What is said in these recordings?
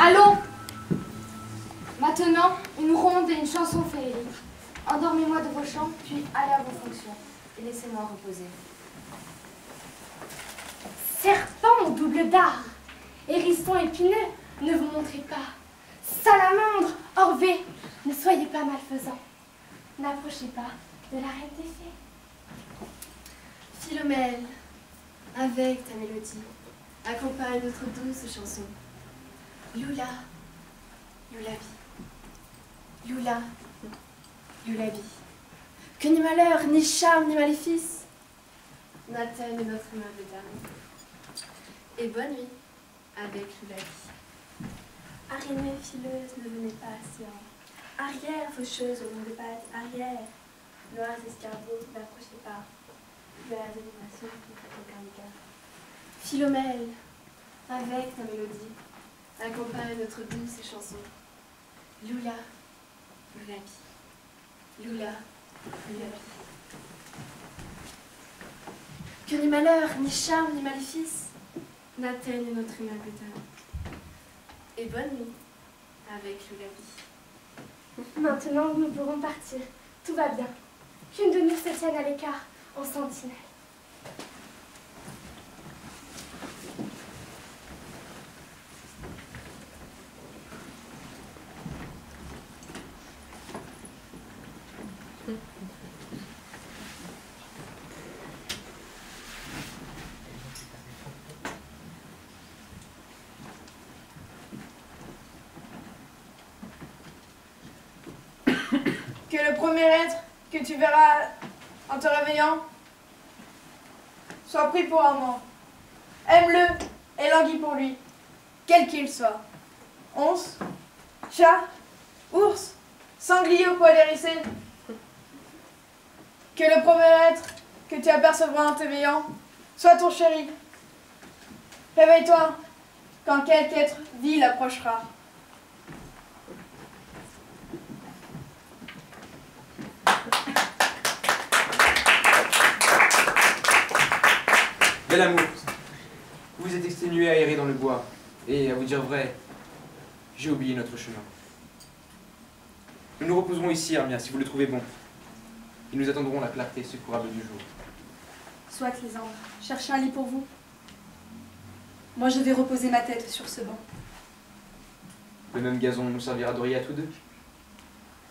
Allons! Maintenant, une ronde et une chanson féerique. Endormez-moi de vos chants, puis allez à vos fonctions. Et laissez-moi reposer. Serpent au double dard, hérisson épineux, ne vous montrez pas. Salamandre, orvé, ne soyez pas malfaisants. N'approchez pas de la reine des fées. Philomèle, avec ta mélodie, accompagne notre douce chanson. Lula, Lulabi, Lula, Lulabi. Que ni malheur, ni charme, ni maléfice n'atteignent notre humble dame. Et bonne nuit avec Lulabi. Araignée fileuse, ne venez pas si en arrière, faucheuse au long des pattes, arrière. Noirs escargots, n'approchez pas. Vers l'animation qui fait aucun égard. Philomèle, avec ta mélodie, accompagne notre douce chanson. Lula, Lulabi, Lula, Lulabi. Que ni malheur, ni charme, ni maléfice n'atteignent notre humble dame. Et bonne nuit avec Lulabi. Maintenant, nous pourrons partir. Tout va bien. Qu'une de nous se tienne à l'écart, en sentinelle. Que le premier être que tu verras en te réveillant soit pris pour un mort. Aime-le et languis pour lui, quel qu'il soit. Once, chat, ours, sanglier au poil hérissé. Que le premier être que tu apercevras en t'éveillant soit ton chéri. Réveille-toi quand quelque être vil approchera. Bel amour, vous vous êtes exténué à errer dans le bois, et à vous dire vrai, j'ai oublié notre chemin. Nous nous reposerons ici, Hermia, si vous le trouvez bon, et nous attendrons la clarté secourable du jour. Soit, les anges, cherchez un lit pour vous. Moi, je vais reposer ma tête sur ce banc. Le même gazon nous servira d'oreiller à tous deux.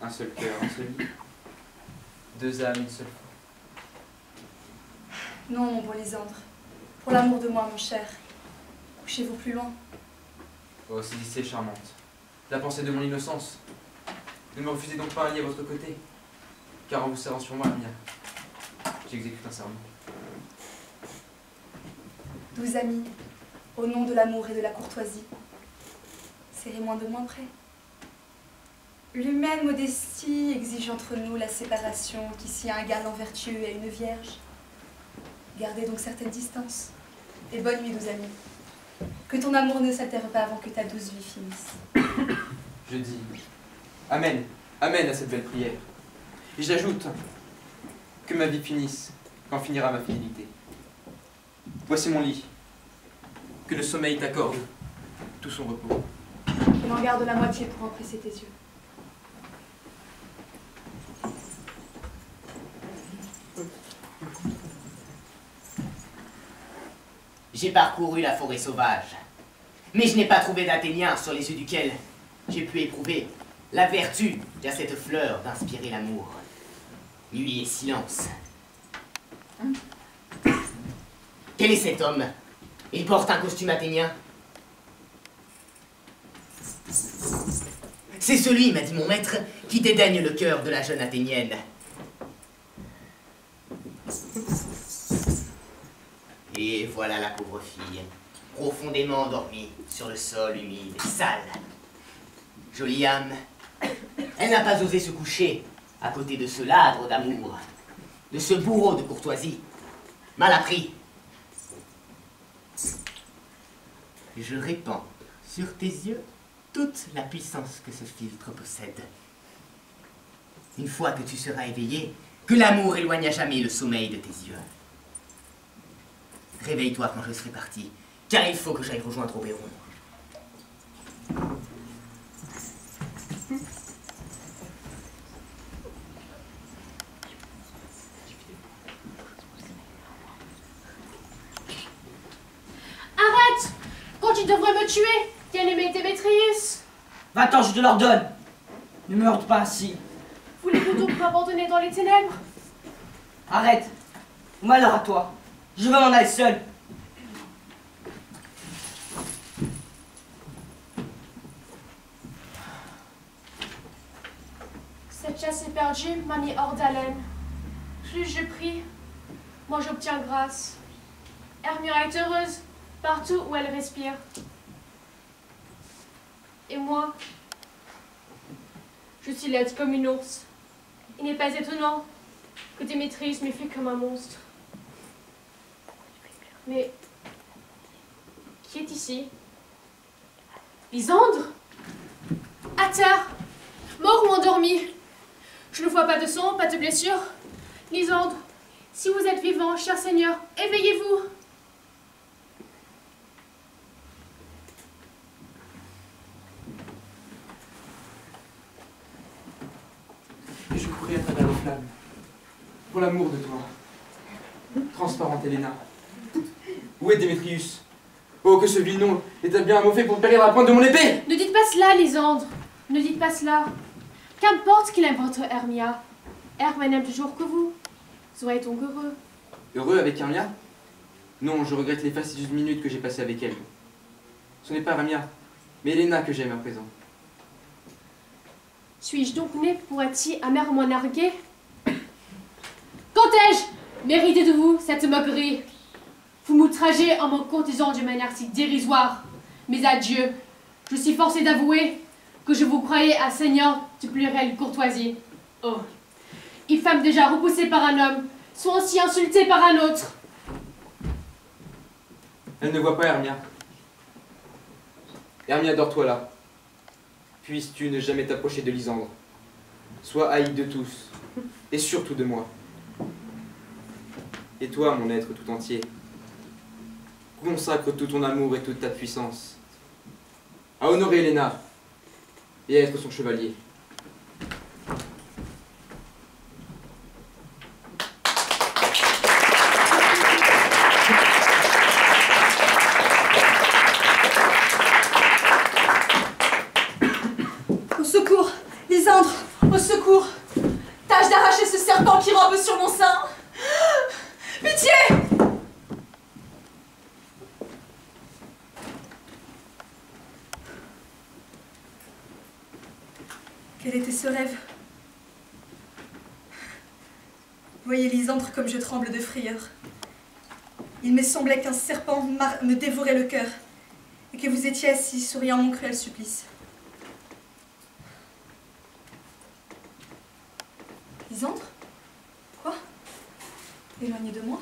Un seul cœur, un seul lit. Deux âmes, une seule foi. Non, mon bon Lysandre. Pour l'amour de moi, mon cher. Couchez-vous plus loin. Oh, Célicée charmante, la pensée de mon innocence. Ne me refusez donc pas un lit à votre côté, car en vous servant sur moi, Hermia, j'exécute un serment. 12 amis, au nom de l'amour et de la courtoisie, serrez-moi de moins près. L'humaine modestie exige entre nous la séparation qui sied à un galant vertueux et à une vierge. Gardez donc certaines distances. Et bonne nuit, 12 amis. Que ton amour ne s'altère pas avant que ta douce vie finisse. Je dis Amen, Amen à cette belle prière. Et j'ajoute que ma vie finisse quand finira ma fidélité. Voici mon lit. Que le sommeil t'accorde tout son repos. Il en garde la moitié pour empresser tes yeux. J'ai parcouru la forêt sauvage, mais je n'ai pas trouvé d'Athénien sur les yeux duquel j'ai pu éprouver la vertu qu'a cette fleur d'inspirer l'amour. Nuit et silence. Quel est cet homme? Il porte un costume athénien. C'est celui, m'a dit mon maître, qui dédaigne le cœur de la jeune athénienne. Et voilà la pauvre fille, profondément endormie sur le sol humide et sale. Jolie âme, elle n'a pas osé se coucher à côté de ce ladre d'amour, de ce bourreau de courtoisie, mal appris. Je répands sur tes yeux toute la puissance que ce filtre possède. Une fois que tu seras éveillé, que l'amour éloigne à jamais le sommeil de tes yeux. Réveille-toi quand je serai parti, car il faut que j'aille rejoindre Oberon. Arrête! Quand tu devrais me tuer, quelle est Démétrius? Va-t'en, je te l'ordonne. Ne me heurte pas ainsi. Voulez-vous donc m'abandonner dans les ténèbres? Arrête. Malheur à toi. Je veux m'en aller seul. Cette chasse éperdue m'a mis hors d'haleine. Plus je prie, moi j'obtiens grâce. Hermia est heureuse partout où elle respire. Et moi, je suis laide comme une ours. Il n'est pas étonnant que Démétrius m'ait fait comme un monstre. Mais qui est ici? Lysandre? À terre, mort ou endormi? Je ne vois pas de sang, pas de blessure. Lysandre, si vous êtes vivant, cher Seigneur, éveillez-vous. Et je courais à travers les flammes. Pour l'amour de toi. Transparente Helena. Où est Démétrius? Oh, que ce vil nom est bien un mot fait pour périr à la pointe de mon épée! Ne dites pas cela, Lysandre. Ne dites pas cela. Qu'importe qu'il importe Hermia. Hermia n'aime toujours que vous. Soyez donc heureux. Heureux avec Hermia? Non, je regrette les fastidieuses minutes que j'ai passées avec elle. Ce n'est pas Hermia, mais Helena que j'aime à présent. Suis-je donc né pour être si amèrement nargué? Quand ai-je mérité de vous cette moquerie? Vous m'outragez en me courtisant d'une manière si dérisoire. Mais adieu, je suis forcée d'avouer que je vous croyais un seigneur du plus réelle courtoisie. Oh, une femme déjà repoussée par un homme, soit aussi insultée par un autre. Elle ne voit pas Hermia. Hermia, dors-toi là. Puisses-tu ne jamais t'approcher de Lysandre. Sois haï de tous, et surtout de moi. Et toi, mon être tout entier, consacre tout ton amour et toute ta puissance à honorer Helena et à être son chevalier. Au secours, Lysandre, au secours. Tâche d'arracher ce serpent qui rampe sur mon sein. Pitié! Quel était ce rêve? Voyez Lysandre comme je tremble de frayeur. Il me semblait qu'un serpent me dévorait le cœur et que vous étiez assis souriant mon cruel supplice. Lysandre? Quoi? Éloignez de moi?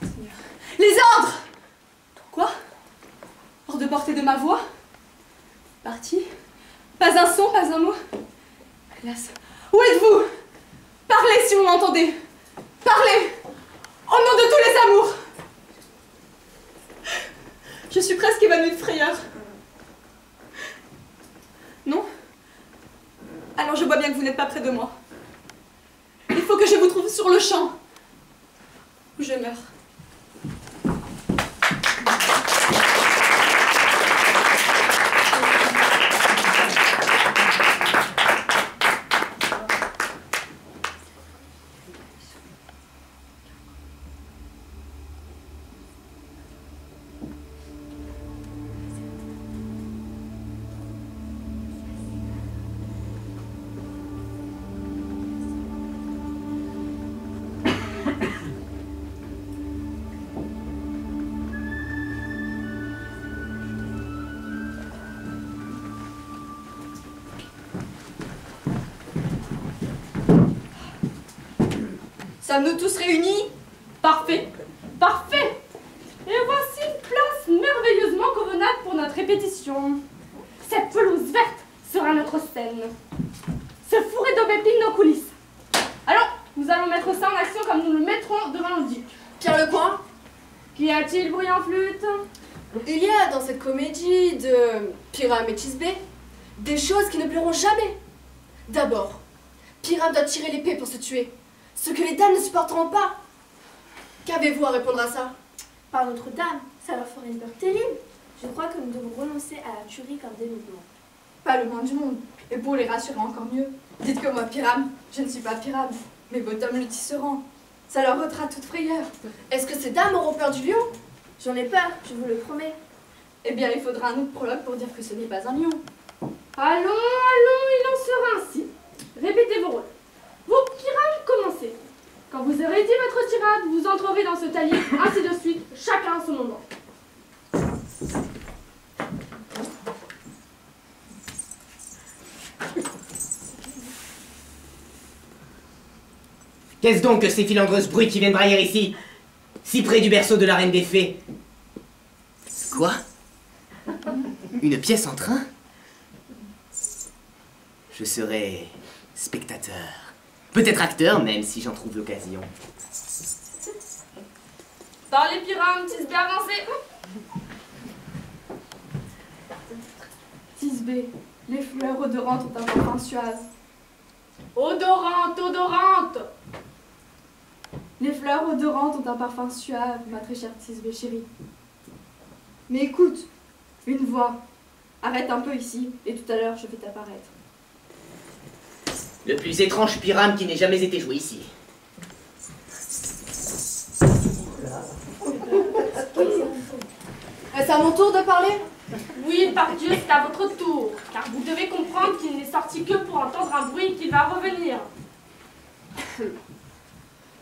Seigneur. Lysandre! Quoi? Hors de portée de ma voix? Parti? Pas un son, pas un mot? Hélas. Où êtes-vous? Parlez si vous m'entendez! Parlez! Au nom de tous les amours! Je suis presque évanouie de frayeur. Non? Alors je vois bien que vous n'êtes pas près de moi. Il faut que je vous trouve sur le champ, où je meurs. Sommes-nous tous réunis? Parfait, parfait. Et voici une place merveilleusement convenable pour notre répétition. Cette pelouse verte sera notre scène. Ce fourré d'aubépine nos coulisses. Allons, nous allons mettre ça en action comme nous le mettrons devant le duc. Pierre Lecoing, Qu'y a-t-il, bruit en flûte? il y a dans cette comédie de Pyram et Thisbé Des choses qui ne plairont jamais. D'abord, Pyrame doit tirer l'épée pour se tuer, ce que les dames ne supporteront pas. Qu'avez-vous à répondre à ça? Par Notre-Dame, ça leur ferait une peur terrible. Je crois que nous devons renoncer à la tuerie comme dénouement. Pas le moins du monde. Et pour les rassurer encore mieux, dites que moi, Pyrame, je ne suis pas Pyrame, mais Bottom le tisserand. Ça leur ôtera toute frayeur. Est-ce que ces dames auront peur du lion? J'en ai peur, je vous le promets. Eh bien, il faudra un autre prologue pour dire que ce n'est pas un lion. Allons, il en sera ainsi. Répétez vos rôles. Vous, Pyrame, commencez. Quand vous aurez dit votre tirade, vous entrerez dans ce talier, ainsi de suite, chacun à son moment. Qu'est-ce donc que ces filandreuses brutes qui viennent brailler ici, si près du berceau de la reine des fées? Quoi? Une pièce en train? Je serai spectateur. Peut-être acteur, même si j'en trouve l'occasion. Parlez, Pyrame, Tisbé, avancez. Tisbé, les fleurs odorantes ont un parfum suave. Odorante, odorante. Les fleurs odorantes ont un parfum suave, ma très chère Tisbé chérie. Mais écoute, une voix. Arrête un peu ici, et tout à l'heure je vais t'apparaître. Le plus étrange Pyrame qui n'ait jamais été joué ici. Est-ce à mon tour de parler? Oui, par Dieu, c'est à votre tour. Car vous devez comprendre qu'il n'est sorti que pour entendre un bruit et qu'il va revenir.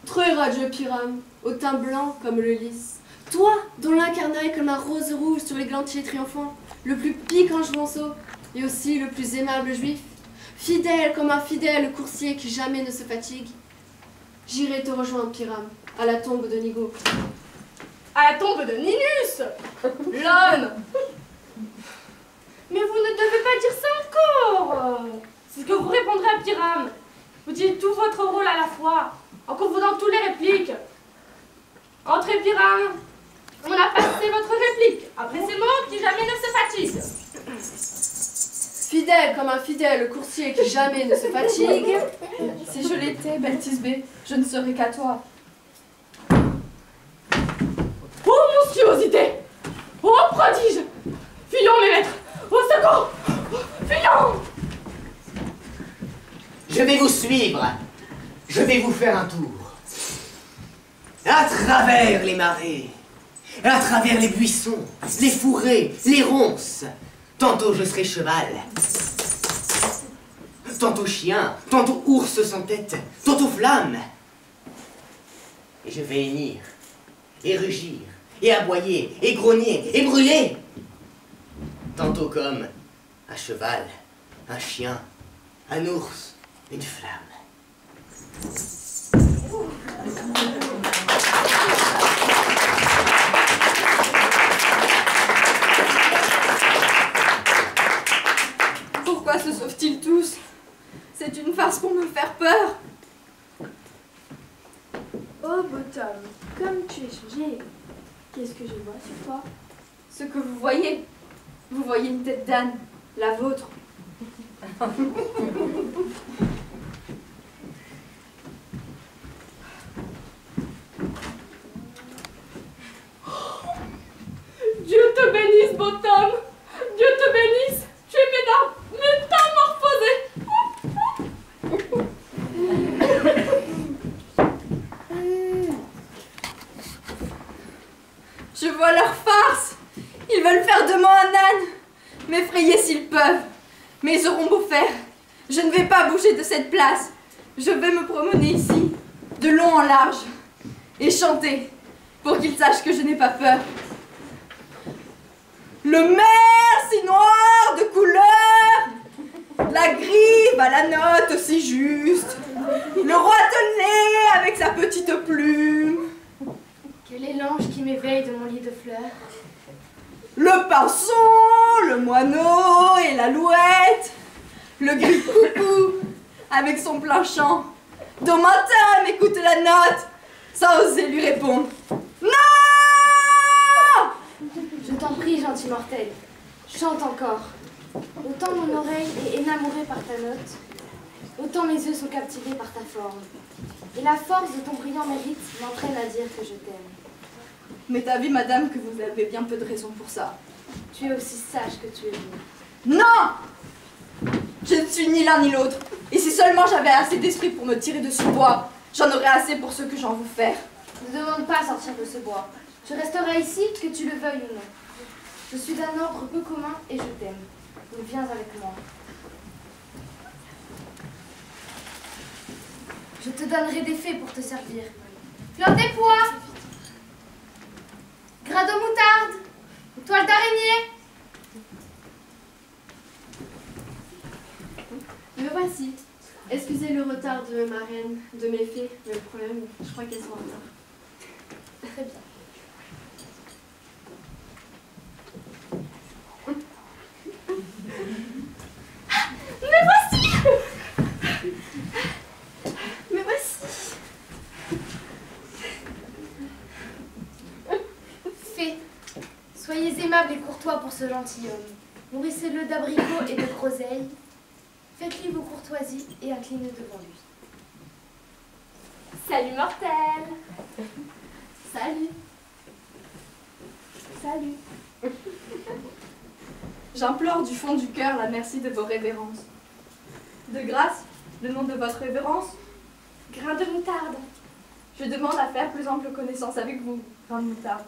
Très radieux Pyrame, au teint blanc comme le lys. Toi, dont l'incarnat est comme un rose rouge sur les glantiers triomphants, le plus piquant jouvenceau, et aussi le plus aimable juif, fidèle comme un fidèle coursier qui jamais ne se fatigue. J'irai te rejoindre, Pyrame, à la tombe de Nigo. À la tombe de Ninus, l'homme. Mais vous ne devez pas dire ça encore. C'est ce que vous répondrez à Pyrame. Vous dites tout votre rôle à la fois, en confondant toutes les répliques. Entrez, Pyrame. On a passé votre réplique. Après ces mots qui jamais ne se fatiguent. Fidèle comme un fidèle coursier qui jamais ne se fatigue. Si je l'étais, belle Tisbé, je ne serais qu'à toi. Oh, monstruosité! Oh, prodige! Fuyons, mes maîtres! Au secours! Fuyons! Je vais vous suivre. Je vais vous faire un tour. À travers les marais, à travers les buissons, les fourrés, les ronces. Tantôt je serai cheval, tantôt chien, tantôt ours sans tête, tantôt flamme. Et je vais hennir, et rugir, et aboyer, et grogner, et brûler. Tantôt comme un cheval, un chien, un ours, une flamme. Pourquoi se sauvent-ils tous? C'est une farce pour me faire peur. Oh, Bottom, comme tu es changé. Qu'est-ce que je vois sur toi? Ce que vous voyez une tête d'âne, la vôtre. Dieu te bénisse, Bottom! Dieu te bénisse! Tu es métamorphosé! Je vois leur farce. Ils veulent faire de moi un âne. M'effrayer s'ils peuvent. Mais ils auront beau faire. Je ne vais pas bouger de cette place. Je vais me promener ici, de long en large, et chanter, pour qu'ils sachent que je n'ai pas peur. Le merle si noir de couleur, la grive à la note aussi juste, le roitelet avec sa petite plume. Quel est l'ange qui m'éveille de mon lit de fleurs? Le pinson, le moineau et l'alouette, le gris coucou avec son plein chant. Domantin m'écoute la note sans oser lui répondre. Non! Je t'en prie, gentil mortel, chante encore. Autant mon oreille est énamourée par ta note, autant mes yeux sont captivés par ta forme. Et la force de ton brillant mérite m'entraîne à dire que je t'aime. M'est avis, madame, que vous avez bien peu de raison pour ça. Tu es aussi sage que tu es beau. Non! Je ne suis ni l'un ni l'autre. Et si seulement j'avais assez d'esprit pour me tirer de ce bois, j'en aurais assez pour ce que j'en veux faire. Ne demande pas à sortir de ce bois. Tu resteras ici, que tu le veuilles ou non. Je suis d'un ordre peu commun et je t'aime. Donc viens avec moi. Je te donnerai des fées pour te servir. Fleur des pois, grain de moutarde, toile d'araignée. Me voici. Excusez le retard de ma reine, de mes fées, mais le problème, je crois qu'elles sont en retard. Très bien. Me voici! Me voici. Fées, soyez aimables et courtois pour ce gentilhomme. Nourrissez-le d'abricots et de groseilles. Faites-lui vos courtoisies et inclinez devant lui. Salut mortel! Salut! Salut! J'implore du fond du cœur la merci de vos révérences. De grâce, le nom de votre révérence, Grain de moutarde. je demande à faire plus ample connaissance avec vous, grain de moutarde.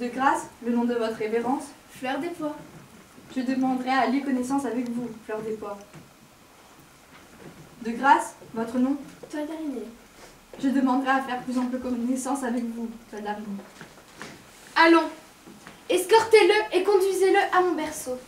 De grâce, le nom de votre révérence, Fleur des pois. je demanderai à lier connaissance avec vous, fleur des pois. De grâce, votre nom, Toile d'araignée. je demanderai à faire plus ample connaissance avec vous, toile d'araignée. Allons, escortez-le et conduisez-le à mon berceau.